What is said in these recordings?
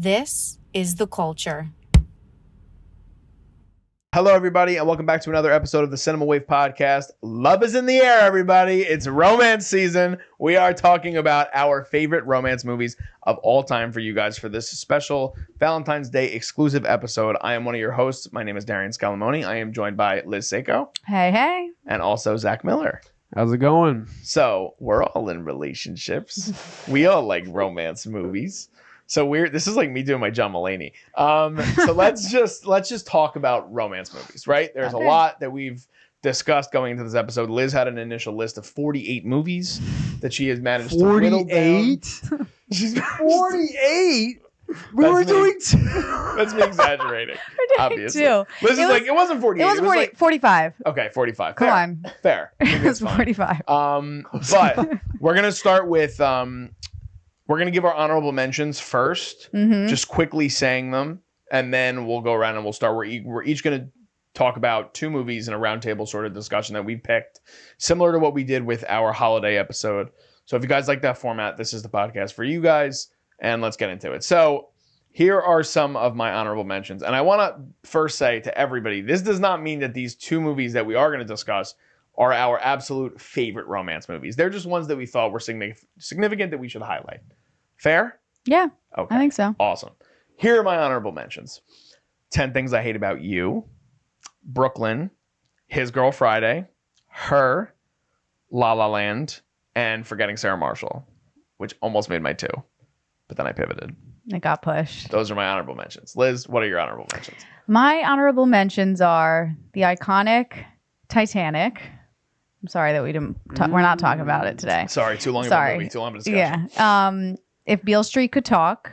This is The Culture. Hello, everybody, and welcome back to another episode of the Cinema Wave Podcast. Love is in the air, everybody. It's romance season. We are talking about our favorite romance movies of all time for you guys for this special Valentine's Day exclusive episode. I am one of your hosts. My name is Darian Scalamoni. I am joined by Liz Seiko. Hey. And also Zach Miller. How's it going? So we're all in relationships. We all like romance movies. So this is like me doing my John Mulaney. So let's just talk about romance movies, right? There's a lot that we've discussed going into this episode. Liz had an initial list of 48 movies that she has managed to whittle down. 48? She's 48? We were doing two. That's me exaggerating. Obviously. Two. Liz is like, it wasn't 48. It was 40, like, 45. Okay, 45. Come on. Fair. It was 45. But we're going to start with... we're going to give our honorable mentions first, just quickly saying them, and then we'll go around and we'll start. We're each going to talk about two movies in a roundtable sort of discussion that we picked, similar to what we did with our holiday episode. So if you guys like that format, this is the podcast for you guys, and let's get into it. So here are some of my honorable mentions, and I want to first say to everybody, this does not mean that these two movies that we are going to discuss are our absolute favorite romance movies. They're just ones that we thought were significant that we should highlight. Fair? Yeah, okay. I think so. Awesome. Here are my honorable mentions. 10 Things I Hate About You, Brooklyn, His Girl Friday, Her, La La Land, and Forgetting Sarah Marshall, which almost made my two, but then I pivoted. It got pushed. Those are my honorable mentions. Liz, what are your honorable mentions? My honorable mentions are the iconic Titanic. I'm sorry that we're not talking about it today. Sorry, too long of a movie, too long of a discussion. Yeah. If Beale Street Could Talk,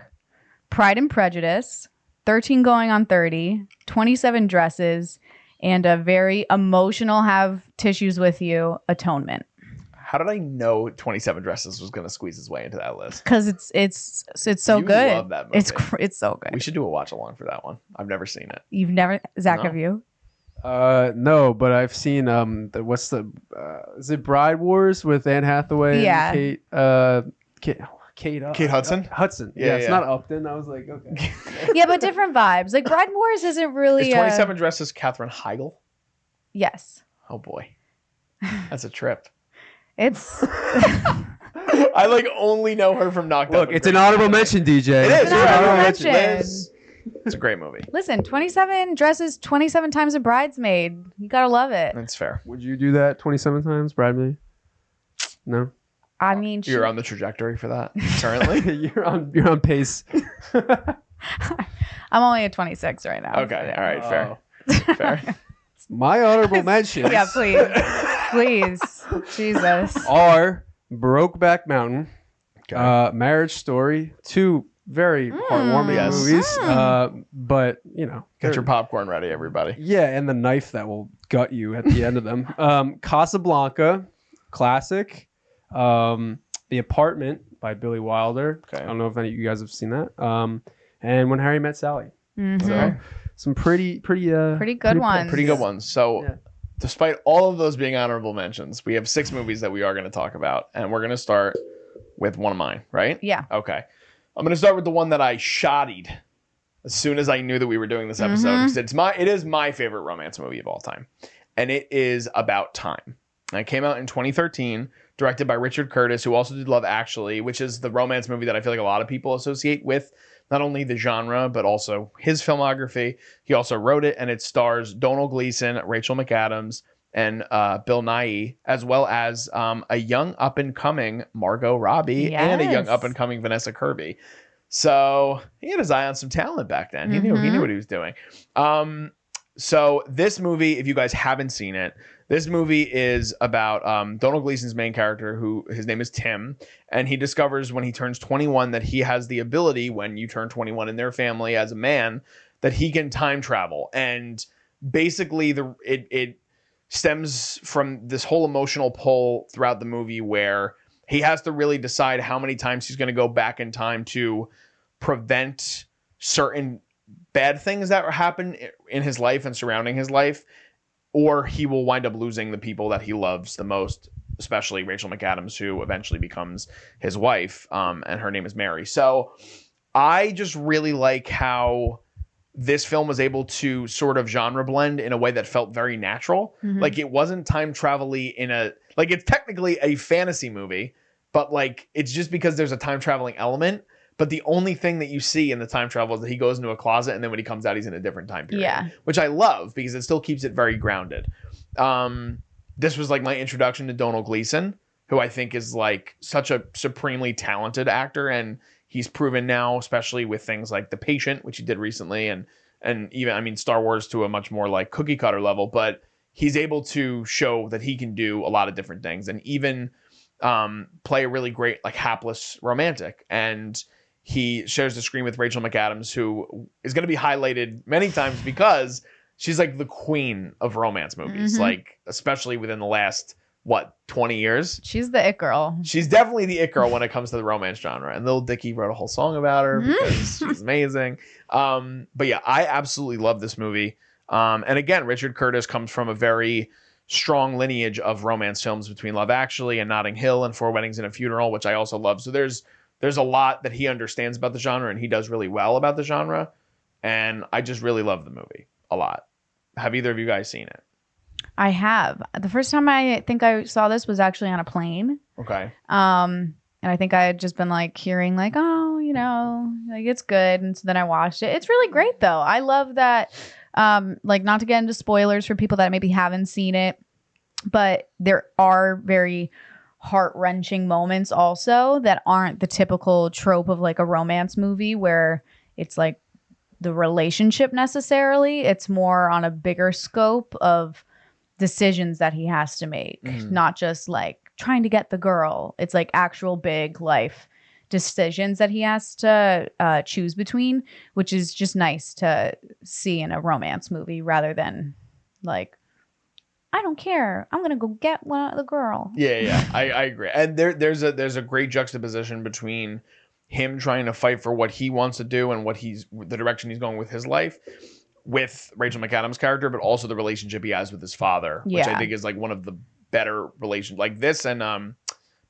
Pride and Prejudice, 13 Going on 30, 27 Dresses, and a very emotional Have Tissues With You, Atonement. How did I know 27 Dresses was going to squeeze its way into that list? Because it's so you good. Love that movie. It's so good. We should do a watch along for that one. I've never seen it. You've never, Zach, No. have you? No, but I've seen is it Bride Wars with Anne Hathaway? Yeah. And Kate Hudson? Hudson. Yeah, It's yeah. not Upton. I was like, okay. Yeah, but different vibes. Like Bride Wars isn't really. Is 27 Dresses Katherine Heigl? Yes. Oh boy, that's a trip. It's. I like only know her from Knocked Up. Look, it's an honorable mention, DJ. It is. It's an honorable mention. Liz, it's a great movie. Listen, 27 Dresses, 27 times a bridesmaid. You gotta love it. That's fair. Would you do that 27 times, Bradley? No. I mean, You're on the trajectory for that currently. you're on pace. I'm only at 26 right now. Okay. So, All right. Fair. Fair. My honorable mentions yeah, please. Jesus. are Brokeback Mountain, Okay. Marriage Story, two very heartwarming Yes. movies. But Get your popcorn ready, everybody. yeah, and the knife that will gut you at the end of them. Casablanca, classic. The Apartment by Billy Wilder. Okay. I don't know if any of you guys have seen that. And When Harry Met Sally. Mhm. So some pretty good ones. Pretty good ones. So, Yeah. despite all of those being honorable mentions, we have 6 movies that we are going to talk about, and we're going to start with one of mine, right? Yeah. Okay. I'm going to start with the one that I shottied as soon as I knew that we were doing this episode. Because it is my favorite romance movie of all time, and it is About Time. And it came out in 2013, directed by Richard Curtis, who also did Love Actually, which is the romance movie that I feel like a lot of people associate with not only the genre, but also his filmography. He also wrote it, and it stars Domhnall Gleeson, Rachel McAdams, and Bill Nighy, as well as a young up-and-coming Margot Robbie and a young Yes. up-and-coming Vanessa Kirby. So he had his eye on some talent back then. He knew what he was doing. So this movie, if you guys haven't seen it, this movie is about Domhnall Gleeson's main character, who his name is Tim, and he discovers when he turns 21 that he has the ability, when you turn 21 in their family as a man, that he can time travel. And basically, it stems from this whole emotional pull throughout the movie where he has to really decide how many times he's going to go back in time to prevent certain bad things that happen in his life and surrounding his life, or he will wind up losing the people that he loves the most, especially Rachel McAdams, who eventually becomes his wife, and her name is Mary. So I just really like how this film was able to sort of genre blend in a way that felt very natural. Mhm. Like it wasn't time travel-y in a like it's technically a fantasy movie, but like it's just because there's a time traveling element. But the only thing that you see in the time travel is that he goes into a closet and then when he comes out, he's in a different time period. Yeah. Which I love because it still keeps it very grounded. This was like my introduction to Donald Gleason, who I think is like such a supremely talented actor, and he's proven now, especially with things like The Patient, which he did recently, and even I mean Star Wars to a much more like cookie cutter level, but he's able to show that he can do a lot of different things, and even play a really great like hapless romantic. And he shares the screen with Rachel McAdams, who is going to be highlighted many times because she's like the queen of romance movies, like especially within the last 20 years. She's the it girl. She's definitely the it girl when it comes to the romance genre. And Lil Dicky wrote a whole song about her because she's amazing. But yeah, I absolutely love this movie. And again, Richard Curtis comes from a very strong lineage of romance films between Love Actually and Notting Hill and Four Weddings and a Funeral, which I also love. So there's a lot that he understands about the genre, and he does really well about the genre. And I just really love the movie a lot. Have either of you guys seen it? I have. The first time I think I saw this was actually on a plane. Okay. And I think I had just been like hearing like, oh, you know, like it's good. And so then I watched it. It's really great though. I love that. Like not to get into spoilers for people that maybe haven't seen it, but there are very heart-wrenching moments also that aren't the typical trope of like a romance movie where it's like the relationship necessarily. It's more on a bigger scope of decisions that he has to make, not just like trying to get the girl. It's like actual big life decisions that he has to choose between, which is just nice to see in a romance movie rather than like, I don't care, I'm gonna go get the girl. Yeah, I agree. And there's a great juxtaposition between him trying to fight for what he wants to do and the direction he's going with his life with Rachel McAdams' character, but also the relationship he has with his father, which I think is like one of the better relations. Like this and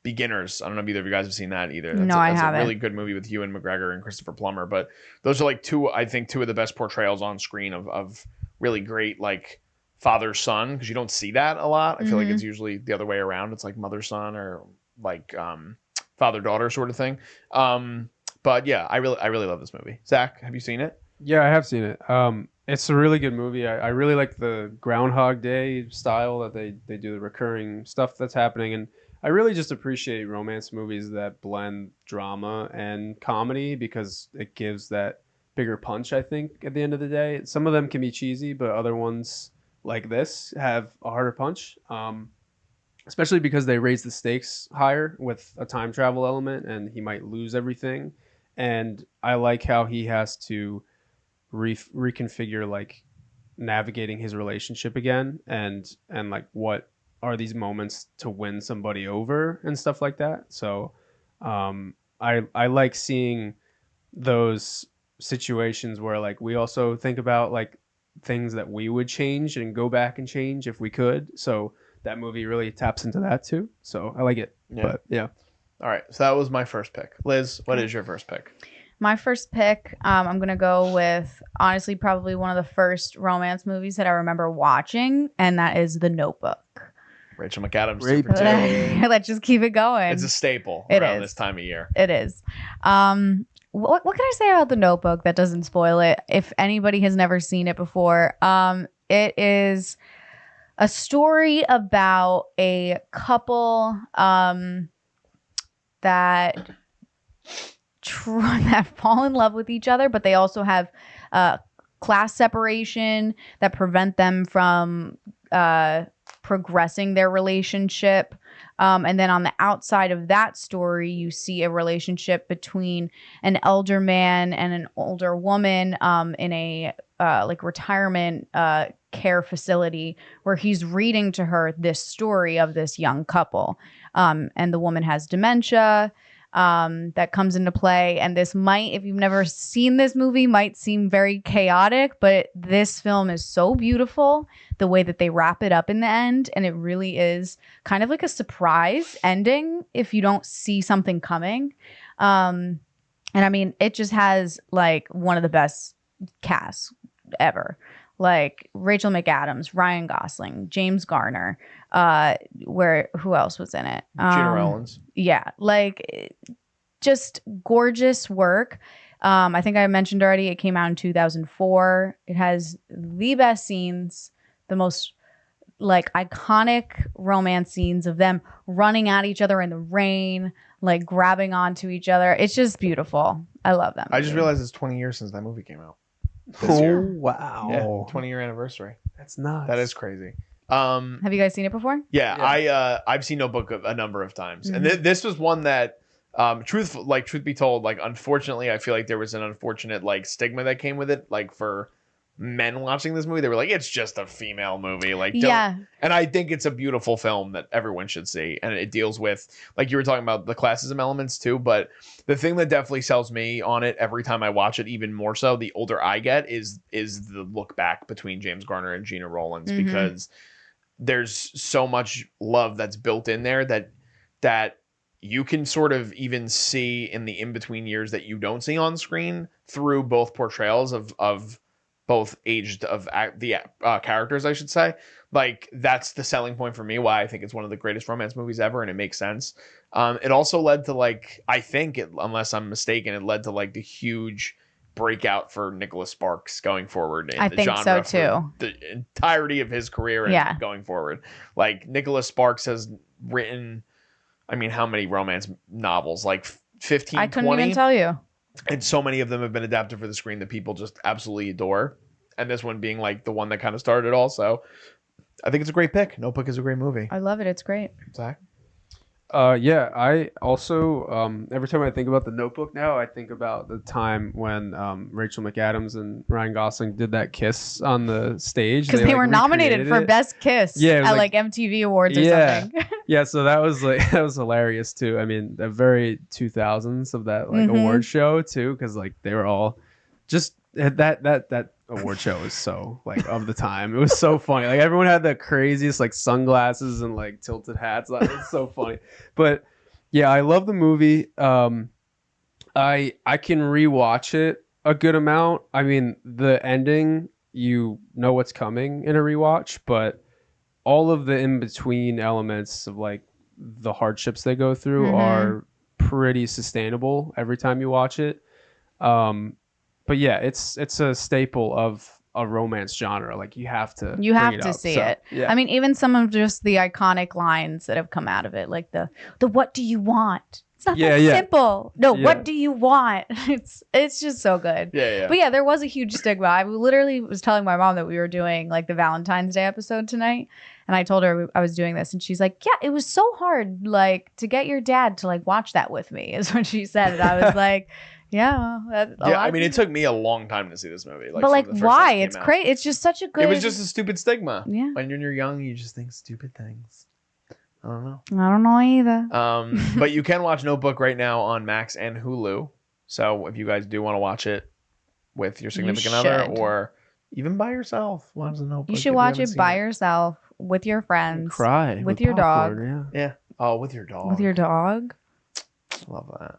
Beginners. I don't know if either of you guys have seen that either. No, I haven't. A really good movie with Ewan McGregor and Christopher Plummer. But those are like two of the best portrayals on screen of really great like father-son, because you don't see that a lot. I feel like it's usually the other way around. It's like mother-son or like father-daughter sort of thing. But yeah, I really love this movie. Zach, have you seen it? Yeah, I have seen it. It's a really good movie. I really like the Groundhog Day style that they do, the recurring stuff that's happening. And I really just appreciate romance movies that blend drama and comedy because it gives that bigger punch, I think, at the end of the day. Some of them can be cheesy, but other ones like this have a harder punch, especially because they raise the stakes higher with a time travel element and he might lose everything. And I like how he has to reconfigure like navigating his relationship again and like what are these moments to win somebody over and stuff like that. So I like seeing those situations where like we also think about like things that we would change and go back and change if we could. So that movie really taps into that too. So I like it. Yeah. But yeah. All right. So that was my first pick. Liz, what is your first pick? My first pick, I'm going to go with, honestly, probably one of the first romance movies that I remember watching, and that is The Notebook. Rachel McAdams, Great Super 2. Let's just keep it going. It's a staple It around is. this time of year. It is. What can I say about The Notebook that doesn't spoil it? If anybody has never seen it before, it is a story about a couple that fall in love with each other, but they also have class separation that prevent them from progressing their relationship. And then on the outside of that story, you see a relationship between an elder man and an older woman in a like retirement care facility where he's reading to her this story of this young couple. And the woman has dementia that comes into play. And this might, if you've never seen this movie, might seem very chaotic, but this film is so beautiful, the way that they wrap it up in the end. And it really is kind of like a surprise ending if you don't see something coming. And I mean, it just has like one of the best casts ever. Like Rachel McAdams, Ryan Gosling, James Garner. Who else was in it? Gina Rollins. Yeah, like just gorgeous work. I think I mentioned already. It came out in 2004. It has the best scenes, the most like iconic romance scenes of them running at each other in the rain, like grabbing onto each other. It's just beautiful. I love that movie. I just realized it's 20 years since that movie came out. Oh year. wow! Yeah, 20-year anniversary. That's nuts. That is crazy. Have you guys seen it before? Yeah. I've seen Notebook a number of times, and this was one that, truth be told, like unfortunately, I feel like there was an unfortunate like stigma that came with it, like for men watching this movie. They were like, it's just a female movie, like don't. And I think it's a beautiful film that everyone should see, and it deals with, like you were talking about, the classism elements too. But the thing that definitely sells me on it every time I watch it, even more so the older I get, is the look back between James Garner and Gina Rollins, because there's so much love that's built in there that you can sort of even see in the in-between years that you don't see on screen through both portrayals of both aged of the characters, I should say. Like, that's the selling point for me, why I think it's one of the greatest romance movies ever, and it makes sense. It also led to, like, I think, unless I'm mistaken, it led to, like, the huge breakout for Nicholas Sparks going forward in I the think genre so, for too. the entirety of his career and going forward. Like, Nicholas Sparks has written, I mean, how many romance novels? Like 15, I couldn't 20? even tell you. And so many of them have been adapted for the screen that people just absolutely adore. And this one being like the one that kind of started it all. So I think it's a great pick. Notebook is a great movie. I love it. It's great. Zach? Yeah, I also every time I think about the Notebook now, I think about the time when Rachel McAdams and Ryan Gosling did that kiss on the stage because they were nominated for Best Kiss at like MTV Awards or something. Yeah, so that was hilarious too. I mean, the very 2000s of that like award show too, because like they were all just that award show was so like of the time. It was so funny. Like everyone had the craziest like sunglasses and like tilted hats. That was so funny. But yeah, I love the movie. I can rewatch it a good amount. I mean, the ending, you know what's coming in a rewatch, but all of the in-between elements of like the hardships they go through are pretty sustainable every time you watch it. But yeah, it's a staple of a romance genre. Like you have to see it. Yeah. I mean, even some of just the iconic lines that have come out of it, like the what do you want? It's not that simple. No, what do you want? It's just so good. Yeah. But yeah, there was a huge stigma. I literally was telling my mom that we were doing like the Valentine's Day episode tonight, and I told her I was doing this, and she's like, "Yeah, it was so hard, like to get your dad to like watch that with me," is what she said, and I was like. Yeah, I mean, it took me a long time to see this movie. But like, why? It's great. It's just such a good. It was just a stupid stigma. Yeah. When you're young, you just think stupid things. I don't know. I don't know either. But you can watch Notebook right now on Max and Hulu. So if you guys do want to watch it with your significant other or even by yourself, watch the Notebook. You should watch it by yourself with your friends. Cry with your popcorn, dog. Yeah. Oh, with your dog. With your dog. Love that.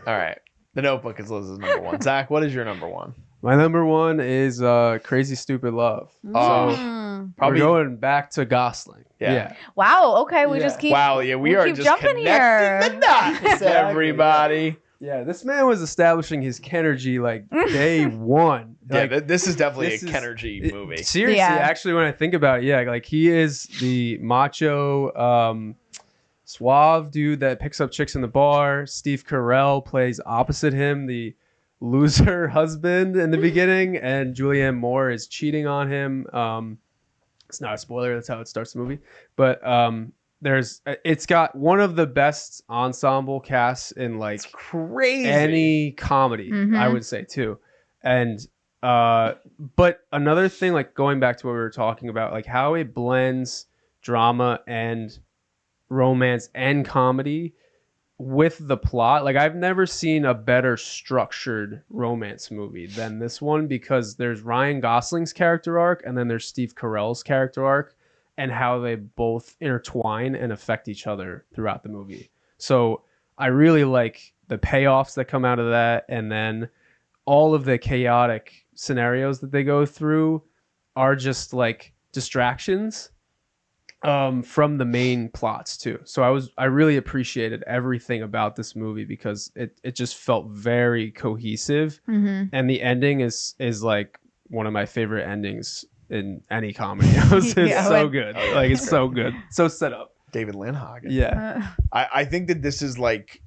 All right. The Notebook is Liz's number one. Zach, what is your number one? My number one is Crazy Stupid Love. Oh, probably going back to Gosling. Yeah. Wow. Okay. We just keep. Wow. Yeah, we are just jumping here. The dots, everybody. Yeah, this man was establishing his Kenergy like day one. Like, yeah, this is definitely a Kenergy movie. Seriously, actually, when I think about it, like he is the macho. Suave dude that picks up chicks in the bar. Steve Carell plays opposite him, the loser husband in the beginning, and Julianne Moore is cheating on him. It's not a spoiler, that's how it starts the movie. But it's got one of the best ensemble casts in like crazy any comedy, I would say too. And but another thing, like going back to what we were talking about, like how it blends drama and romance and comedy with the plot. Like I've never seen a better structured romance movie than this one, because there's Ryan Gosling's character arc and then there's Steve Carell's character arc, and how they both intertwine and affect each other throughout the movie. So I really like the payoffs that come out of that, and then all of the chaotic scenarios that they go through are just like distractions from the main plots too. So I really appreciated everything about this movie because it just felt very cohesive, and the ending is like one of my favorite endings in any comedy. It's so good. Like it's so good. So set up. David Lindhagen. Yeah. I think that this is like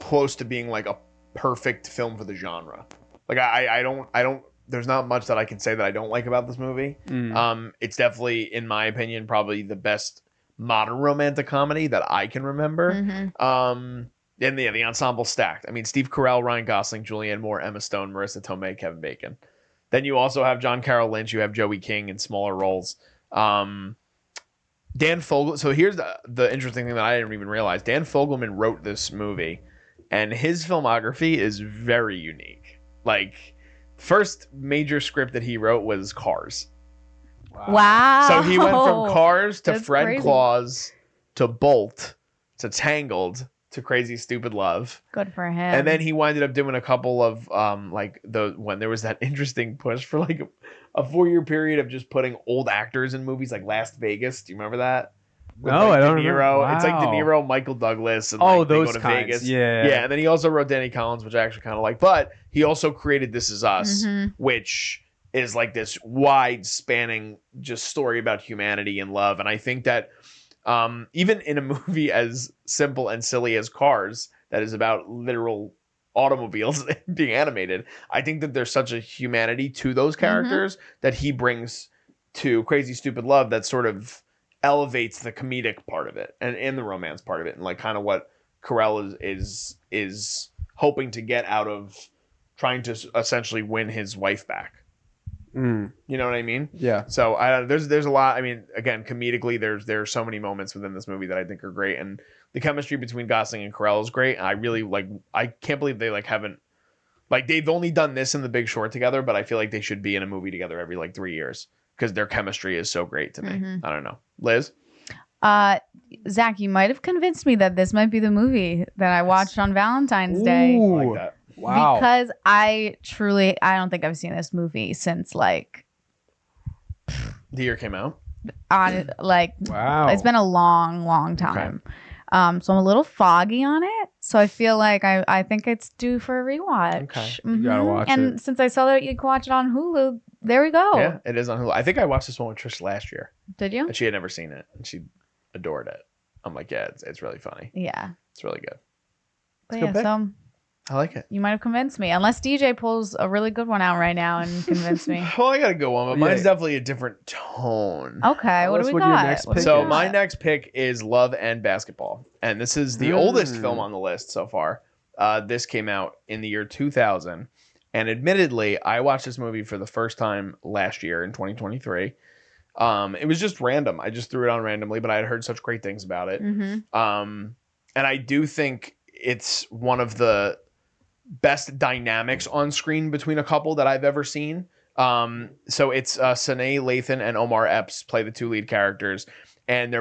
close to being like a perfect film for the genre. Like I don't there's not much that I can say that I don't like about this movie. It's definitely, in my opinion, probably the best modern romantic comedy that I can remember. And the ensemble stacked. I mean, Steve Carell, Ryan Gosling, Julianne Moore, Emma Stone, Marissa Tomei, Kevin Bacon. Then you also have John Carroll Lynch. You have Joey King in smaller roles. Dan Fogel. So here's the interesting thing that I didn't even realize. Dan Fogelman wrote this movie, and his filmography is very unique. Like, first major script that he wrote was Cars. Wow. So he went from Cars to That's Fred crazy. Claus to Bolt to Tangled to Crazy Stupid Love. Good for him. And then he winded up doing a couple of when there was that interesting push for like a 4-year period of just putting old actors in movies like Las Vegas. Do you remember that? With, No, like, I don't De Niro. remember. Wow. It's like De Niro, Michael Douglas, and Oh, like, they those go to kinds. Vegas. Yeah. Yeah, and then he also wrote Danny Collins, which I actually kind of like. But he also created This Is Us, which is like this wide spanning just story about humanity and love. And I think that even in a movie as simple and silly as Cars, that is about literal automobiles being animated, I think that there's such a humanity to those characters that he brings to Crazy Stupid Love that sort of elevates the comedic part of it and the romance part of it, and like kind of what Carell is hoping to get out of trying to essentially win his wife back. You know what I mean? Yeah. So there's a lot. I mean, again, comedically, there's so many moments within this movie that I think are great, and the chemistry between Gosling and Carell is great. And I really like. I can't believe they like haven't like they've only done this in The Big Short together, but I feel like they should be in a movie together every like 3 years because their chemistry is so great to me. I don't know, Liz. Zach, you might have convinced me that this might be the movie that I watched on Valentine's Day. I Ooh. like that. Wow. Because I don't think I've seen this movie since like The year came out. Wow. It's been a long time. So I'm a little foggy on it. So I feel like I think it's due for a rewatch. Okay. You gotta watch and it. since I saw that you can watch it on Hulu, there we go. Yeah, it is on Hulu. I think I watched this one with Trish last year, Did you? and she had never seen it, and she adored it. I'm like, yeah, it's really funny. Yeah. It's really good. But It's a good yeah, pick. so I like it. you might have convinced me. Unless DJ pulls a really good one out right now and convince me. Well, I got to go on, but Yeah. mine's definitely a different tone. Okay, what do we What your got? next What do we pick So got? my next pick is Love and Basketball, and this is the oldest film on the list so far. This came out in the year 2000, and admittedly, I watched this movie for the first time last year in 2023. It was just random. I just threw it on randomly, but I had heard such great things about it. And I do think it's one of the best dynamics on screen between a couple that I've ever seen. So it's Sanaa Lathan and Omar Epps play the two lead characters, and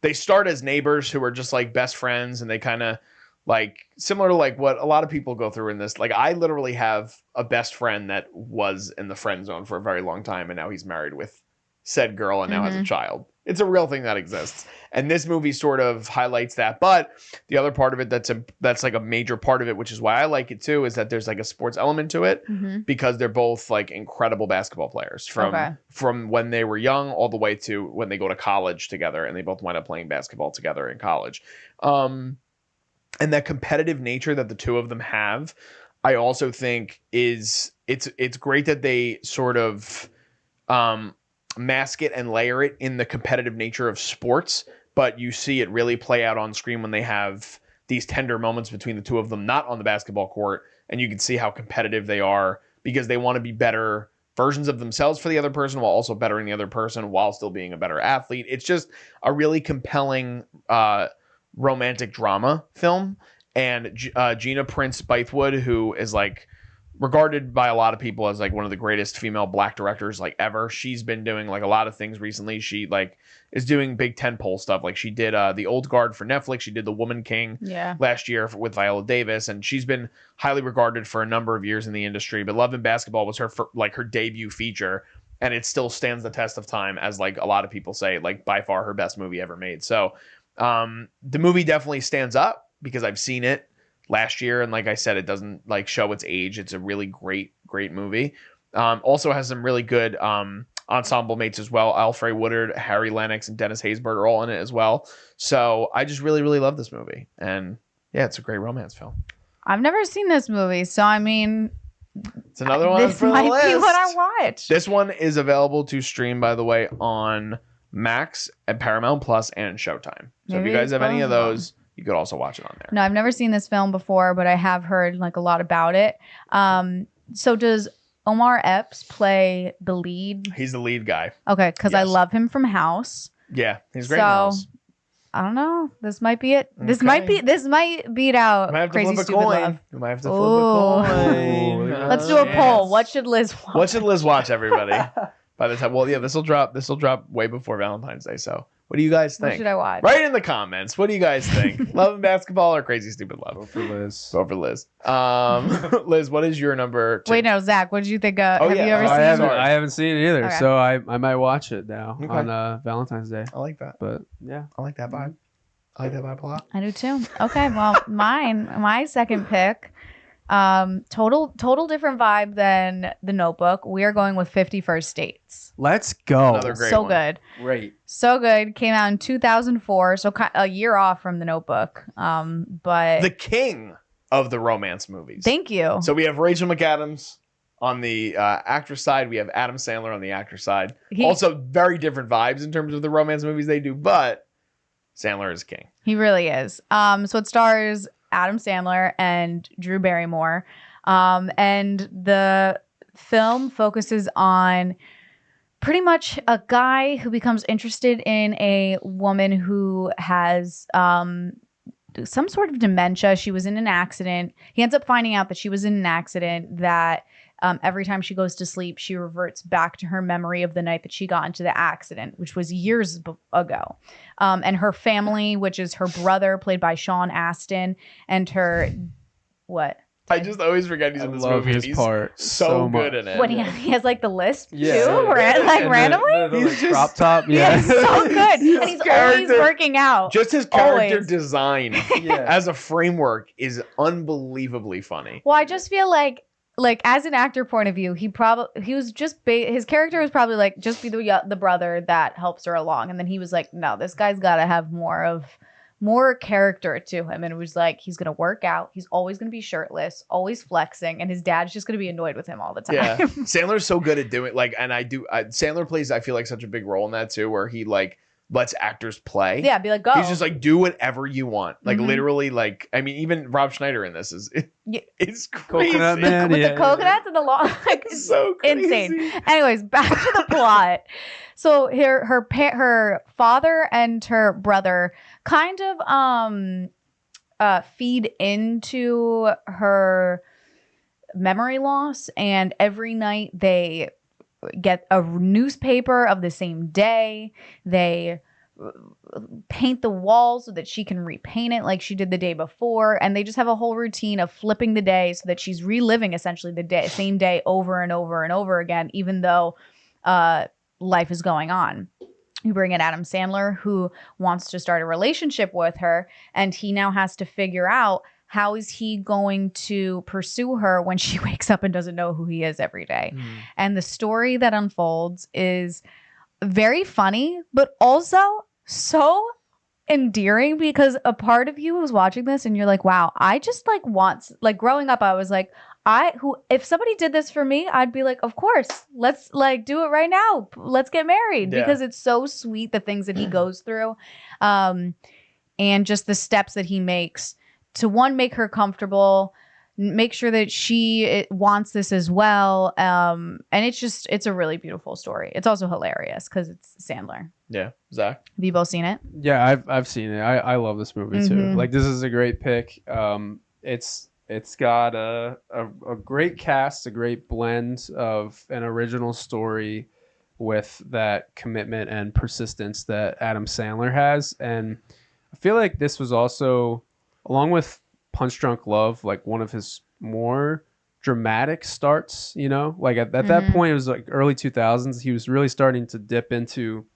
they start as neighbors who are just like best friends, and they kind of like similar to like what a lot of people go through in this. Like I literally have a best friend that was in the friend zone for a very long time, and now he's married with said girl and now has a child. It's a real thing that exists. And this movie sort of highlights that. But the other part of it that's like a major part of it, which is why I like it too, is that there's like a sports element to it because they're both like incredible basketball players from when they were young all the way to when they go to college together, and they both wind up playing basketball together in college. And that competitive nature that the two of them have, I also think it's great that they sort of mask it and layer it in the competitive nature of sports, but you see it really play out on screen when they have these tender moments between the two of them, not on the basketball court, and you can see how competitive they are because they want to be better versions of themselves for the other person while also bettering the other person while still being a better athlete. It's just a really compelling romantic drama film, and Gina Prince Bythewood, who is like regarded by a lot of people as like one of the greatest female black directors like ever. She's been doing like a lot of things recently. She like is doing big tentpole stuff. Like she did The Old Guard for Netflix. She did The Woman King last year with Viola Davis, and she's been highly regarded for a number of years in the industry. But Love and Basketball was her debut feature, and it still stands the test of time as like a lot of people say like by far her best movie ever made. So the movie definitely stands up because I've seen it last year, and like I said, it doesn't like show its age. It's a really great movie. Also has some really good ensemble mates as well. Alfre Woodard, Harry Lennox, and Dennis Haysbert are all in it as well. So I just really love this movie, and yeah, it's a great romance film. I've never seen this movie, so I mean, it's another one this for the might list. be what I watch. This one is available to stream, by the way, on Max and Paramount Plus and Showtime. So if you guys have any of those, you could also watch it on there. No, I've never seen this film before, but I have heard like a lot about it. So does Omar Epps play the lead? He's the lead guy. Okay, because Yes. I love him from House. Yeah, he's great in House. I don't know. This might be it. This might beat out Might have to Crazy flip a Stupid coin. Love. You might have to flip Ooh. a coin. Let's do a poll. What should Liz watch? What should Liz watch, everybody? By the time, well, yeah, this will drop way before Valentine's Day. So, what do you guys think? What should I watch? Write in the comments. What do you guys think? Love and Basketball or Crazy Stupid Love? Vote for Liz. Vote for Liz. Liz, what is your number 2? Wait, no, Zach. What did you think? Have you ever I seen? haven't seen it either, Okay. so I might watch it now Okay. on Valentine's Day. I like that. But yeah, I like that vibe. I like that vibe a lot. I do too. Okay, well, my second pick, total different vibe than The Notebook. We are going with 50 First Dates. let's go. Another great So one. good. Great. So good. Came out in 2004, so a year off from The Notebook. But The king of the romance movies. thank you. So we have Rachel McAdams on the actress side. We have Adam Sandler on the actor side. Also, very different vibes in terms of the romance movies they do, but Sandler is king. He really is. So it stars Adam Sandler and Drew Barrymore. And the film focuses on pretty much a guy who becomes interested in a woman who has some sort of dementia. She was in an accident. He ends up finding out that she was in an accident, that every time she goes to sleep, she reverts back to her memory of the night that she got into the accident, which was years ago. And her family, which is her brother, played by Sean Astin, and her, what? I just always forget he's in this love movie. his He's part so much. good in it. When he has like the lisp too, Yeah. like And randomly? the, He's like, just- crop top. Yeah, Yeah. he's so good. And he's always character- working out. Just his character Always. design Yeah. as a framework is unbelievably funny. Well, I just feel like as an actor point of view, he was just his character was probably like just be the brother that helps her along, and then he was like, no, this guy's got to have more character to him, and it was like he's gonna work out, he's always gonna be shirtless, always flexing, and his dad's just gonna be annoyed with him all the time. Yeah, Sandler's so good at doing and Sandler plays, I feel like, such a big role in that too, where he like lets actors play. Yeah, be like, go. He's just like, do whatever you want. Like Mhm. literally, like, I mean, even Rob Schneider in this it's crazy. Coconut Man. with Yeah, the coconuts and the law, like It's so crazy. insane. Anyways, back to the plot. So her father and her brother kind of feed into her memory loss, and every night they get a newspaper of the same day. They paint the walls so that she can repaint it like she did the day before, and they just have a whole routine of flipping the day so that she's reliving essentially the same day over and over and over again, even though life is going on. You bring in Adam Sandler, who wants to start a relationship with her, and he now has to figure out how is he going to pursue her when she wakes up and doesn't know who he is every day. And the story that unfolds is very funny, but also so endearing, because a part of you was watching this and you're like, wow, I just like want, like growing up, I was like, if somebody did this for me, I'd be like, of course, let's like do it right now. Let's get married. Yeah. Because it's so sweet, the things that he goes through. And just the steps that he makes to, one, make her comfortable, make sure that she wants this as well. And it's a really beautiful story. It's also hilarious because it's Sandler. Yeah, Zach. Have you both seen it? Yeah, I've seen it. I love this movie too. Mhm. Like, this is a great pick. It's It's got a great cast, a great blend of an original story with that commitment and persistence that Adam Sandler has. And I feel like this was also, along with Punch Drunk Love, like one of his more dramatic starts, you know? Like at that point, it was like early 2000s. He was really starting to dip into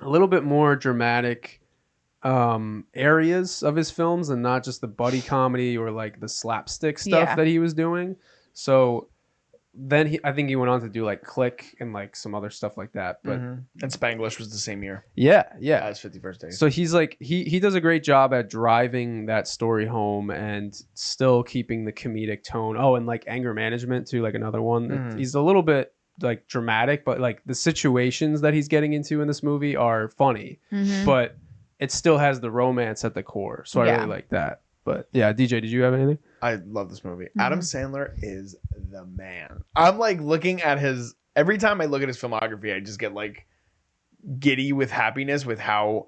a little bit more dramatic areas of his films and not just the buddy comedy or like the slapstick stuff that he was doing. So then I think he went on to do like Click and like some other stuff like that. But and Spanglish was the same year yeah as 51st Dates. So he's like he does a great job at driving that story home and still keeping the comedic tone. Oh, and like Anger Management too, like another one. He's a little bit like dramatic, but like the situations that he's getting into in this movie are funny, but it still has the romance at the core. So I really like that. But yeah, DJ, did you have anything? I love this movie. Adam Sandler is the man. I'm like looking at his, every time I look at his filmography, I just get like giddy with happiness with how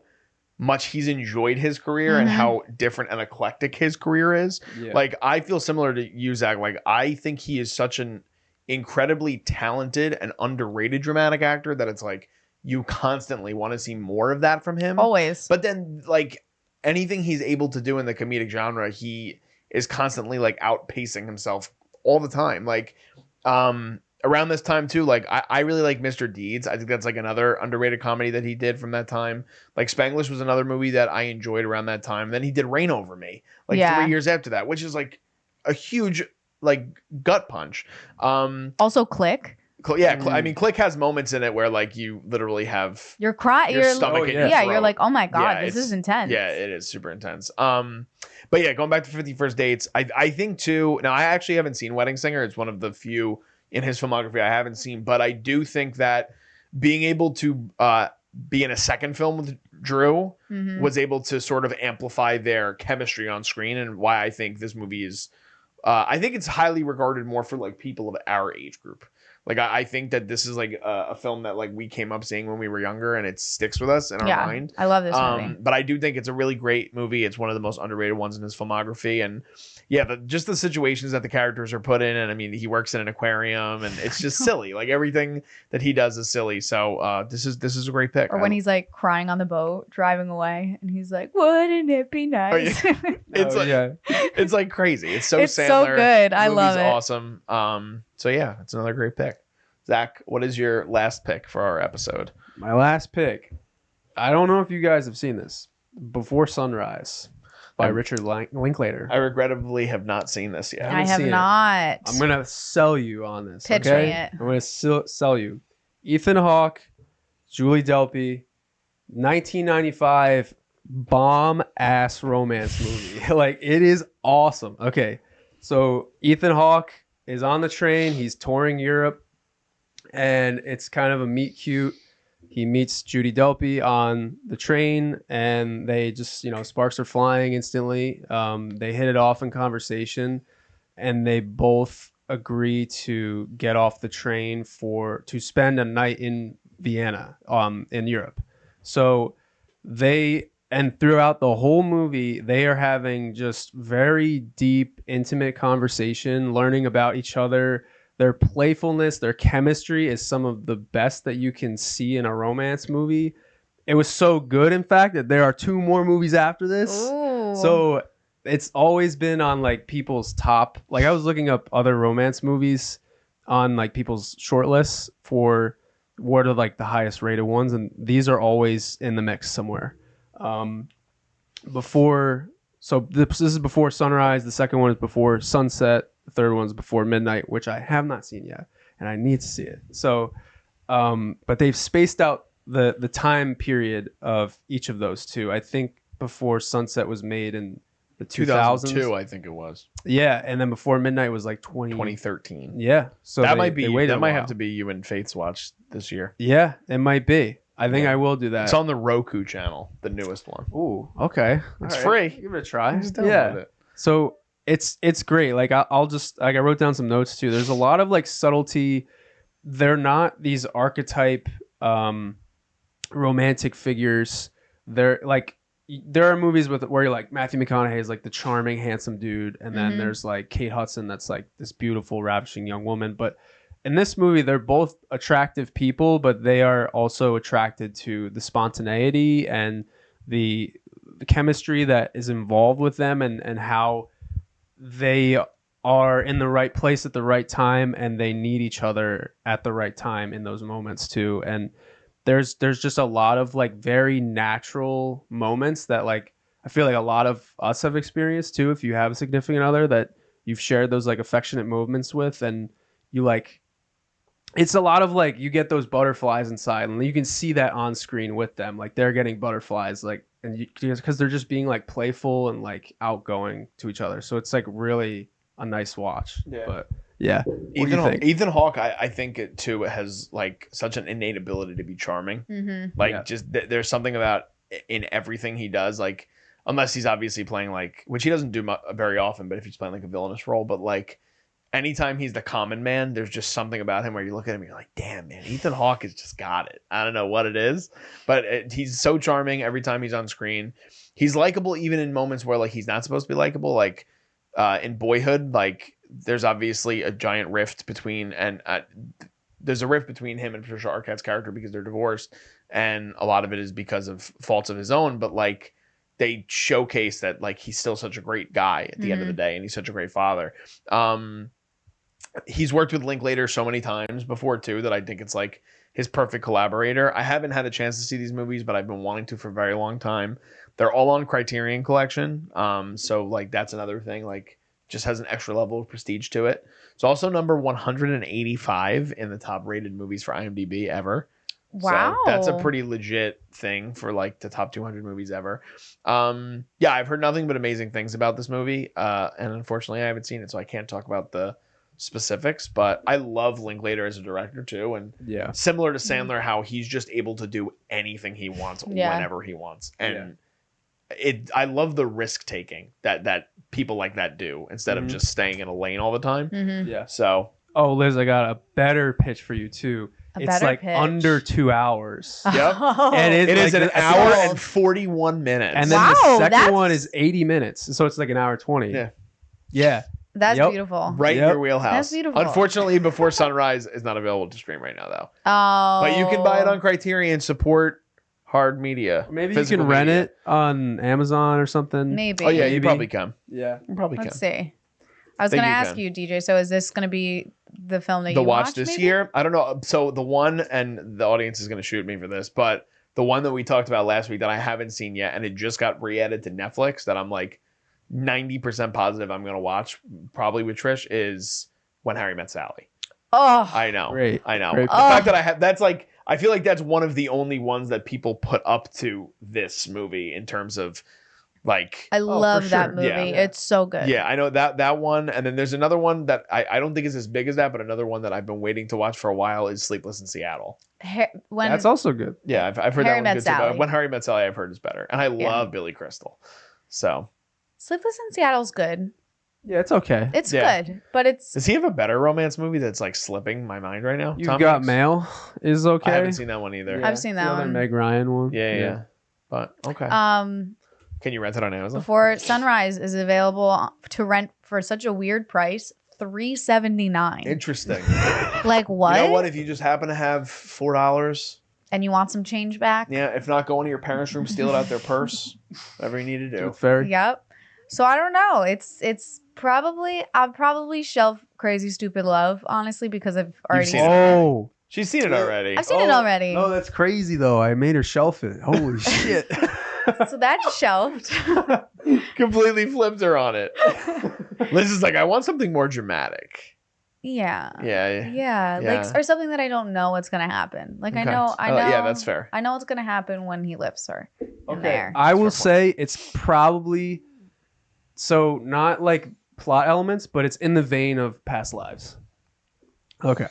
much he's enjoyed his career and how different and eclectic his career is. Yeah. Like I feel similar to you, Zach. Like I think he is such an incredibly talented and underrated dramatic actor that it's like you constantly want to see more of that from him. Always. But then like anything he's able to do in the comedic genre, he is constantly like outpacing himself all the time. Like around this time too, like I really like Mr. Deeds. I think that's like another underrated comedy that he did from that time. Like Spanglish was another movie that I enjoyed around that time. Then he did Reign Over Me like 3 years after that, which is like a huge like gut punch. Also Click. I mean, Click has moments in it where like you literally have your stomach. You're like, oh my god, this is intense. Yeah, it is super intense. But yeah, going back to 51st Dates, I think too. Now I actually haven't seen Wedding Singer. It's one of the few in his filmography I haven't seen, but I do think that being able to be in a second film with Drew was able to sort of amplify their chemistry on screen, and why I think this movie is. I think it's highly regarded more for like people of our age group. Like I think that this is like a film that like we came up seeing when we were younger, and it sticks with us in our mind. I love this movie. But I do think it's a really great movie. It's one of the most underrated ones in his filmography, and yeah, just the situations that the characters are put in, and I mean, he works in an aquarium, and it's just silly. Like everything that he does is silly. So this is a great pick. Or when he's like crying on the boat driving away, and he's like, "Wouldn't it be nice?" It's like crazy. It's so it's Sandler. So good. I love it. Awesome. So yeah, it's another great pick. Zach, what is your last pick for our episode? My last pick. I don't know if you guys have seen this. Before Sunrise by Richard Linklater. I regrettably have not seen this yet. I have not. I'm going to sell you on this. Pitch okay? it. I'm going to sell you. Ethan Hawke, Julie Delpy, 1995 bomb-ass romance movie. Like, it is awesome. Okay, so Ethan Hawke is on the train. He's touring Europe. And it's kind of a meet cute. He meets Judy Delpy on the train, and they just, sparks are flying instantly. They hit it off in conversation, and they both agree to get off the train to spend a night in Vienna, in Europe. So and throughout the whole movie, they are having just very deep, intimate conversation, learning about each other. Their playfulness, their chemistry is some of the best that you can see in a romance movie. It was so good, in fact, that there are 2 more movies after this. Ooh. So it's always been on like people's top. Like I was looking up other romance movies on like people's short lists for what are like the highest rated ones, and these are always in the mix somewhere. This is Before Sunrise. The second one is Before Sunset. The third one's Before Midnight, which I have not seen yet, and I need to see it. So, but they've spaced out the time period of each of those 2. I think Before Sunset was made in the 2000s. 2002, I think it was. Yeah, and then Before Midnight was like 2013. Yeah, so that might have to be you and Faith's watch this year. Yeah, it might be. I think I will do that. It's on the Roku channel, the newest one. Ooh, okay. It's free. Give it a try. Just download it. So it's great. Like I'll just like I wrote down some notes too. There's a lot of like subtlety. They're not these archetype romantic figures. They're like there are movies where you're like Matthew McConaughey is like the charming, handsome dude, and then Mhm. there's like Kate Hudson that's like this beautiful, ravishing young woman. But in this movie, they're both attractive people, but they are also attracted to the spontaneity and the chemistry that is involved with them, and how they are in the right place at the right time, and they need each other at the right time in those moments too. And there's just a lot of like very natural moments that like I feel like a lot of us have experienced too. If you have a significant other that you've shared those like affectionate moments with, and you like, it's a lot of like you get those butterflies inside, and you can see that on screen with them. Like they're getting butterflies, like, and because they're just being like playful and like outgoing to each other. So it's like really a nice watch. Yeah. But yeah, what do you think? Ethan Hawke, I think it too has like such an innate ability to be charming. Mm-hmm. Like Yeah. just there's something about in everything he does, like unless he's obviously playing like, which he doesn't do very often, but if he's playing like a villainous role, but like anytime he's the common man, there's just something about him where you look at him and you're like, damn man, Ethan Hawke has just got it. I don't know what it is, but he's so charming every time he's on screen. He's likable even in moments where like he's not supposed to be likable, like in Boyhood, like there's obviously a giant rift between there's a rift between him and Patricia Arquette's character because they're divorced, and a lot of it is because of faults of his own, but like they showcase that like he's still such a great guy at the end of the day, and he's such a great father. He's worked with Linklater so many times before too that I think it's like his perfect collaborator. I haven't had a chance to see these movies, but I've been wanting to for a very long time. They're all on Criterion Collection, so like that's another thing, like just has an extra level of prestige to it. It's also number 185 in the top rated movies for IMDb ever. Wow. So that's a pretty legit thing for like the top 200 movies ever. Yeah, I've heard nothing but amazing things about this movie. And unfortunately I haven't seen it, so I can't talk about the specifics, but I love Linklater as a director too. And Yeah. similar to Sandler, how he's just able to do anything he wants whenever he wants. And I love the risk taking that people like that do instead of just staying in a lane all the time. Mm-hmm. Yeah. So Oh, Liz, I got a better pitch for you too. A It's better like pitch. under 2 hours. Yep. Oh. And it is like an the- hour old. and 41 minutes. And then Wow, the second that's- one is 80 minutes. So it's like an hour 20. Yeah. Yeah. That's Yep. beautiful. right in Yep. your wheelhouse. That's beautiful. Unfortunately, Before Sunrise is not available to stream right now though. Oh. But you can buy it on Criterion. Support hard media. Or maybe you physical can rent media. it on Amazon or something. Maybe. Oh yeah, you Maybe. probably can. Yeah. You probably Let's can. see. I was Think going to you ask can. you, DJ. So is this going to be the film that The you watch watch this maybe? year. I don't know. So the one, and the audience is going to shoot me for this, but the one that we talked about last week that I haven't seen yet, and it just got re-added to Netflix, that I'm like 90% positive I'm going to watch, probably with Trish, is When Harry Met Sally. Oh. I know. Great. I know. Great The fact that I have, that's like, I feel like that's one of the only ones that people put up to this movie in terms of like, I love for that sure. movie. Yeah. It's so good. yeah, I know that one. And then there's another one that I don't think is as big as that, but another one that I've been waiting to watch for a while is Sleepless in Seattle. When That's also good. Yeah, I've heard Harry that Met one good too. Sally. But When Harry Met Sally, I've heard is better. And I Yeah. love Billy Crystal. So Sleepless in Seattle's good. Yeah, it's okay. It's Yeah. good, but it's does he have a better romance movie that's like slipping my mind right now? You've Tom Got Hanks? Mail is okay. I haven't seen that one either. I've seen The that other one. Meg Ryan one. Yeah. But okay. Can you rent it on Amazon? Before Sunrise is available to rent for such a weird price, $3.79. Interesting. Like what? You know what? If you just happen to have $4, And you want some change back? yeah, if not, go into your parents' room, steal it out their purse, whatever you need to do. Tooth Fairy. Yep. So I don't know. It's probably I'll probably shelf Crazy Stupid Love, honestly, because I've already seen it. Oh. She's seen it already. I've seen it already. No, that's crazy though. I made her shelf it. Holy shit. So that's shelved. Completely flipped her on it. Liz is like, I want something more dramatic. Yeah. Yeah. Yeah. Yeah. Like or something that I don't know what's gonna happen. Like Okay. I know Yeah, that's fair. I know what's gonna happen when he lifts her in Okay. there. I will Fair point. say it's probably so not like plot elements, but it's in the vein of Past Lives. Okay.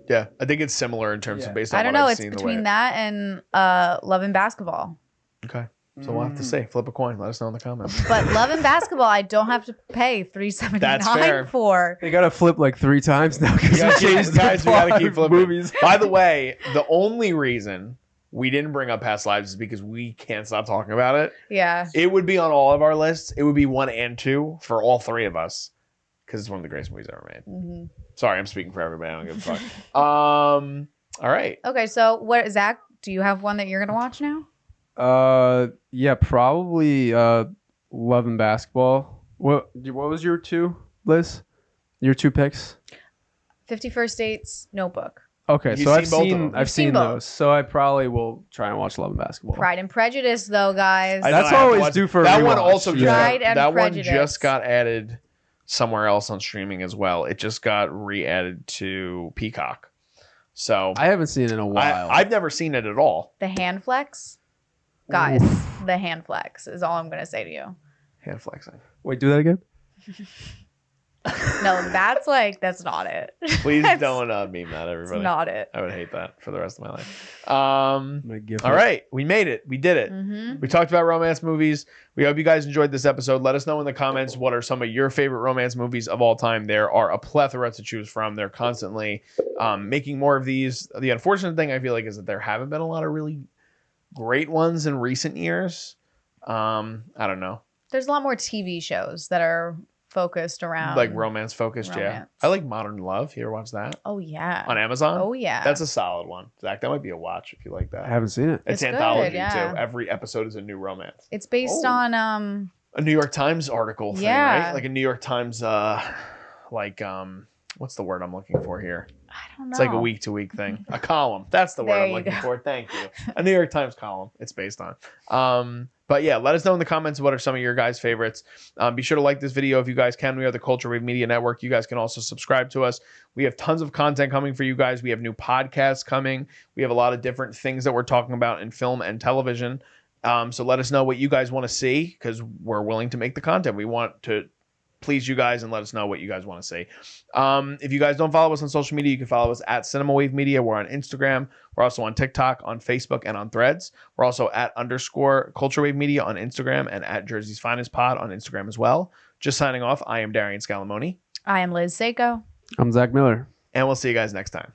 Yeah, I think it's similar in terms Yeah. of based on I don't what know, I've it's seen the between way. that and Love and Basketball. Okay. So we'll have to see. Flip a coin. Let us know in the comments. But Love and Basketball I don't have to pay That's fair. $3.79 for. They gotta flip like 3 times now because You gotta they keep- changed the guys, we gotta plot keep of flipping. movies. By the way, the only reason we didn't bring up Past Lives is because we can't stop talking about it. Yeah. It would be on all of our lists. It would be 1 and 2 for all 3 of us because it's one of the greatest movies ever made. Mm-hmm. Sorry, I'm speaking for everybody. I don't give a fuck. All right. Okay, so what, Zach? Do you have one that you're gonna watch now? Yeah, probably Love and Basketball. What was your 2, Liz? Your 2 picks? 51st Dates, Notebook. Okay, You've so I've seen both of seen them. I've You've seen seen both. those. So I probably will try and watch Love and Basketball. Pride and Prejudice, though, guys. I know That's I have to always watch due it. for a that one. rewatch. Also, just Pride got, and that Prejudice. one just got added somewhere else on streaming as well. It just got re-added to Peacock. So I haven't seen it in a while. I've never seen it at all. The hand flex, guys. The hand flex is all I'm gonna say to you. Hand flexing. Wait, do that again. No, that's not it. Please That's don't meme that, everybody. not it. I would hate that for the rest of my life. I'm gonna give All it- right, we made it. We did it. Mm-hmm. We talked about romance movies. We hope you guys enjoyed this episode. Let us know in the comments what are some of your favorite romance movies of all time. There are a plethora to choose from. They're constantly making more of these. The unfortunate thing I feel like is that there haven't been a lot of really great ones in recent years. I don't know. There's a lot more TV shows that are focused around Like romance focused, yeah. romance. I like Modern Love. You ever watch that? Oh yeah. On Amazon? Oh yeah. That's a solid one. Zach, that might be a watch if you like I that. haven't seen it. It's good, anthology yeah. too. Every episode is a new romance. It's based Oh. on A New York Times article thing, Yeah. right? Like a New York Times what's the word I'm looking for here? I don't know. It's like a week to week thing. A column. That's the word There I'm you looking go. for. Thank you. A New York Times column. It's based on. But yeah, let us know in the comments what are some of your guys' favorites. Be sure to like this video if you guys can. We are the Culture Wave Media Network. You guys can also subscribe to us. We have tons of content coming for you guys. We have new podcasts coming. We have a lot of different things that we're talking about in film and television. So let us know what you guys want to see because we're willing to make the content. We want to please you guys and let us know what you guys want to see. If you guys don't follow us on social media, you can follow us at Cinema Wave Media. We're on Instagram. We're also on TikTok, on Facebook, and on Threads. We're also at _Culture Wave Media on Instagram and at Jersey's Finest Pod on Instagram as well. Just signing off, I am Darian Scalamoni, I am Liz Seiko. I'm Zach Miller. and we'll see you guys next time.